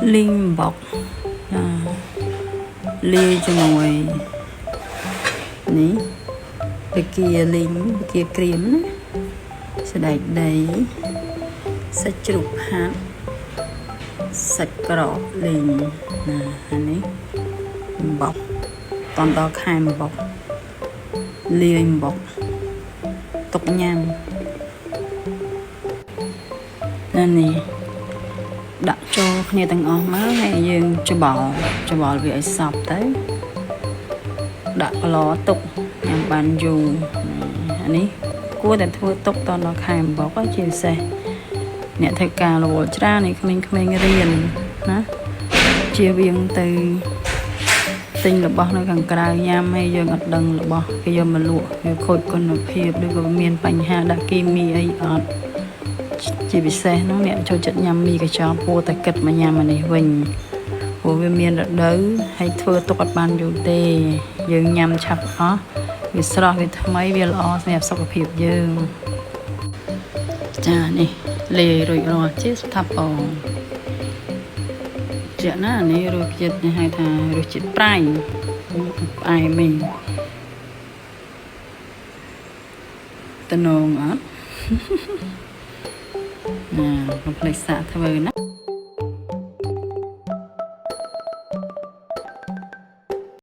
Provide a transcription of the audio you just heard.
linh bọc lia cho ngồi ní cái kia linh cái kia cream sẽ đẩy đầy sẽ chụp hát sạch cỏ linh ní bọc toàn đó khai bọc lia bọc tục nhang nên nè đặt choគ្នាទាំងអស់មកហើយយើងច្បល់វាឲ្យសព្វទៅដាក់ប្លោទុកញ៉ាំបានយូរអានេះគួរតែធ្វើទុកតដល់ខែអំបុកជាពិសេសអ្នកធ្វើការរវល់ច្រើននេះក្មេងៗរៀនណាជៀសវាងទៅទិញរបស់នៅខាងក្រៅញ៉ាំហើយយើងអត់ដឹងរបស់គេយកមកលក់វាខូចគុណភាពឬក៏មានបញ្ហាដាក់គីមីអីអត់ជាពិសេសនោះអ្នកចូលចិត្តញ៉ាំមីកញ្ចប់ពោតែគិតមកញ៉ាំអានេះវិញព្រោះវាមានរដូវហើយធ្វើទុកអត់បានយូរទេយើងញ៉ាំឆាប់អស់វាស្រស់វាថ្មីវាល្អសម្រាប់សុខភាពយើងចានេះលេរួចរាល់ជាស្ថាពរជាណានេះរសជាតិនេះហៅថារសជាតិប្រៃផ្អែមវិញតំណងអត់ណាកុំភ្លេចសាកធ្វើណា